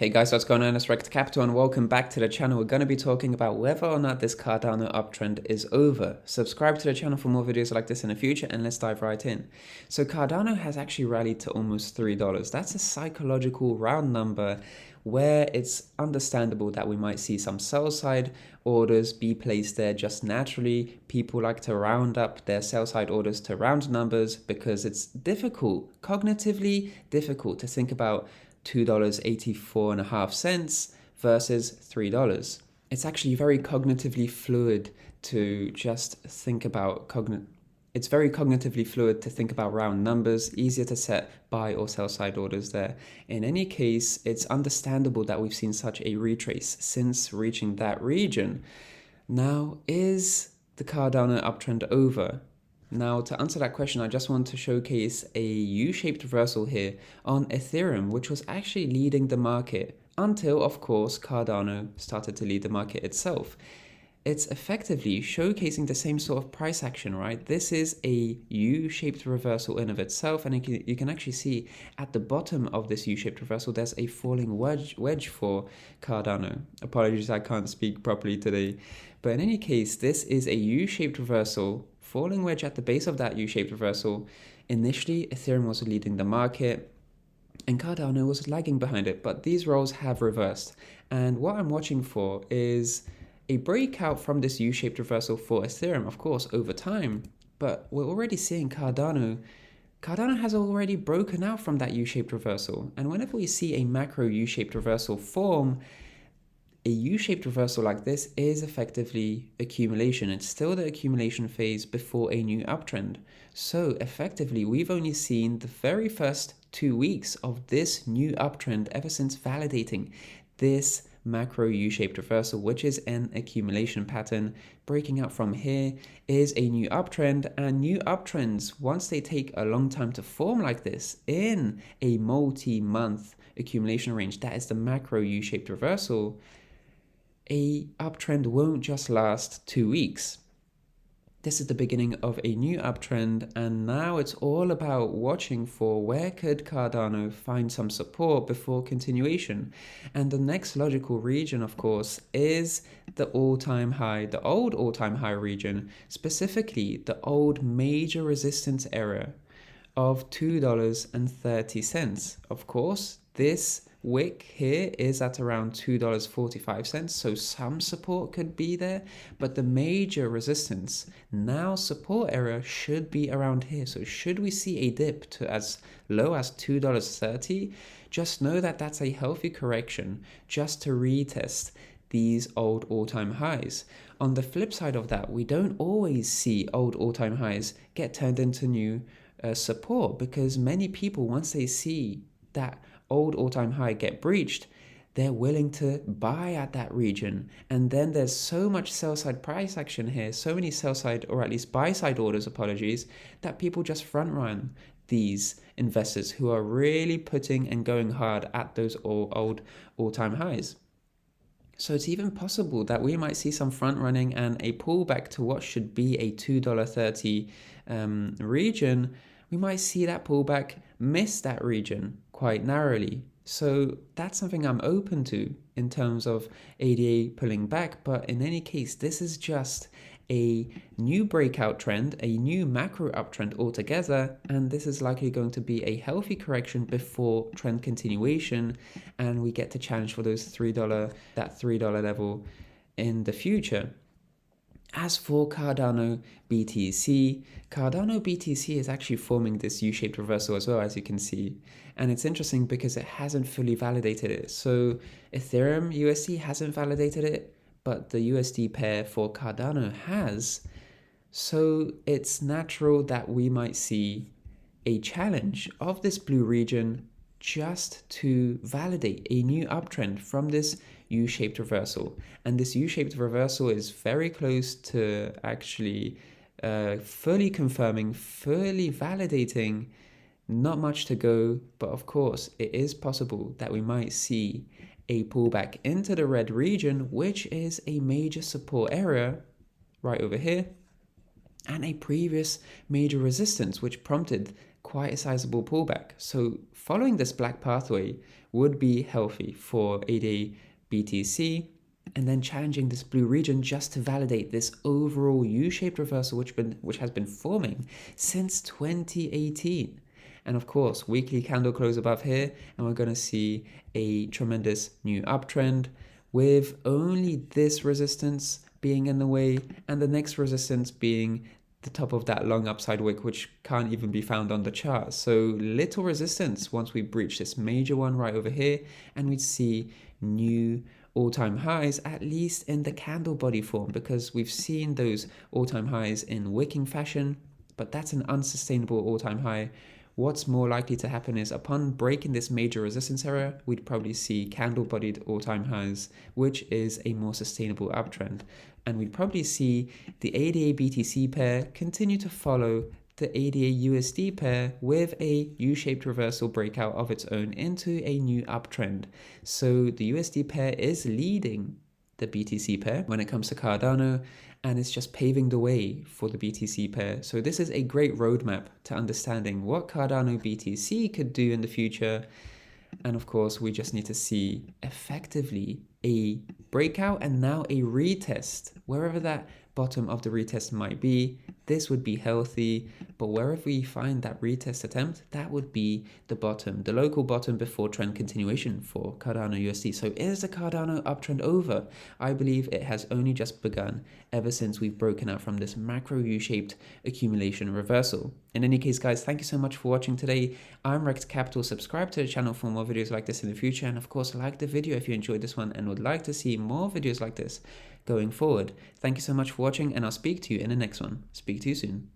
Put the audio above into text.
Hey guys, what's going on? It's Rekt Capital and welcome back to the channel. We're going to be talking about whether or not this Cardano uptrend is over. Subscribe to the channel for more videos like this in the future and let's dive right in. So Cardano has actually rallied to almost $3. That's a psychological round number where it's understandable that we might see some sell side orders be placed there just naturally. People like to round up their sell side orders to round numbers because it's difficult, cognitively difficult to think about $2.84.5 versus $3. It's actually very cognitively fluid to just think about it's very cognitively fluid to think about round numbers, easier to set buy or sell side orders there. In any case, it's understandable that we've seen such a retrace since reaching that region. Now, is the Cardano uptrend over? Now, to answer that question, I just want to showcase a U-shaped reversal here on Ethereum, which was actually leading the market until, of course, Cardano started to lead the market itself. It's effectively showcasing the same sort of price action, right? This is a U-shaped reversal in of itself, and you can actually see at the bottom of this U-shaped reversal, there's a falling wedge for Cardano. Apologies, I can't speak properly today. But in any case, this is a U-shaped reversal, falling wedge at the base of that U-shaped reversal. Initially, Ethereum was leading the market and Cardano was lagging behind it, but these roles have reversed. And what I'm watching for is a breakout from this U-shaped reversal for Ethereum, of course, over time. But we're already seeing Cardano has already broken out from that U-shaped reversal. And whenever we see a macro U-shaped reversal form, a U-shaped reversal like this is effectively accumulation. It's still the accumulation phase before a new uptrend. So effectively, we've only seen the very first 2 weeks of this new uptrend ever since validating this macro U-shaped reversal, which is an accumulation pattern. Breaking out from here is a new uptrend, and new uptrends, once they take a long time to form like this in a multi-month accumulation range, that is the macro U-shaped reversal, a uptrend won't just last 2 weeks. This is the beginning of a new uptrend, and now it's all about watching for where could Cardano find some support before continuation. And the next logical region, of course, is the all-time high, the old all-time high region, specifically the old major resistance area of $2.30. Of course, this wick here is at around $2.45, so some support could be there, but the major resistance, now support area, should be around here. So should we see a dip to as low as $2.30, just know that that's a healthy correction just to retest these old all-time highs. On the flip side of that, we don't always see old all-time highs get turned into new support, because many people, once they see that old all-time high get breached, they're willing to buy at that region. And then there's so much sell-side price action here, so many sell-side or at least buy-side orders, that people just front run these investors who are really putting and going hard at those old all-time highs. So it's even possible that we might see some front running and a pullback to what should be a $2.30 region. We might see that pullback miss that region quite narrowly. So that's something I'm open to in terms of ADA pulling back. But in any case, this is just a new breakout trend, a new macro uptrend altogether. And this is likely going to be a healthy correction before trend continuation. And we get to challenge for those that $3 level in the future. As for Cardano BTC is actually forming this U-shaped reversal as well, as you can see. And it's interesting because it hasn't fully validated it. So Ethereum USD hasn't validated it, but the USD pair for Cardano has. So it's natural that we might see a challenge of this blue region just to validate a new uptrend from this U-shaped reversal. And this U-shaped reversal is very close to actually fully confirming, fully validating. Not much to go, but of course it is possible that we might see a pullback into the red region, which is a major support area right over here, and a previous major resistance which prompted quite a sizable pullback. So following this black pathway, would be healthy for ADA BTC, and then challenging this blue region just to validate this overall U-shaped reversal which has been forming since 2018. And of course, weekly candle close above here, and we're going to see a tremendous new uptrend with only this resistance being in the way and the next resistance being the top of that long upside wick, which can't even be found on the chart. So little resistance once we breach this major one right over here, and we'd see new all-time highs, at least in the candle body form, because we've seen those all-time highs in wicking fashion, but that's an unsustainable all-time high. What's more likely to happen is upon breaking this major resistance area, we'd probably see candle-bodied all-time highs, which is a more sustainable uptrend. And we'd probably see the ADA BTC pair continue to follow the ADA USD pair with a U-shaped reversal breakout of its own into a new uptrend. So the USD pair is leading the BTC pair when it comes to Cardano, and it's just paving the way for the BTC pair. So this is a great roadmap to understanding what Cardano BTC could do in the future. And of course, we just need to see effectively a breakout and now a retest. Wherever that bottom of the retest might be, this would be healthy, but wherever we find that retest attempt, that would be the bottom, the local bottom before trend continuation for Cardano USD. So is the Cardano uptrend over? I believe it has only just begun ever since we've broken out from this macro U-shaped accumulation reversal. In any case, guys, thank you so much for watching today. I'm Rekt Capital. Subscribe to the channel for more videos like this in the future, and of course, like the video if you enjoyed this one and would like to see more videos like this going forward. Thank you so much for watching, and I'll speak to you in the next one. Speak to you soon.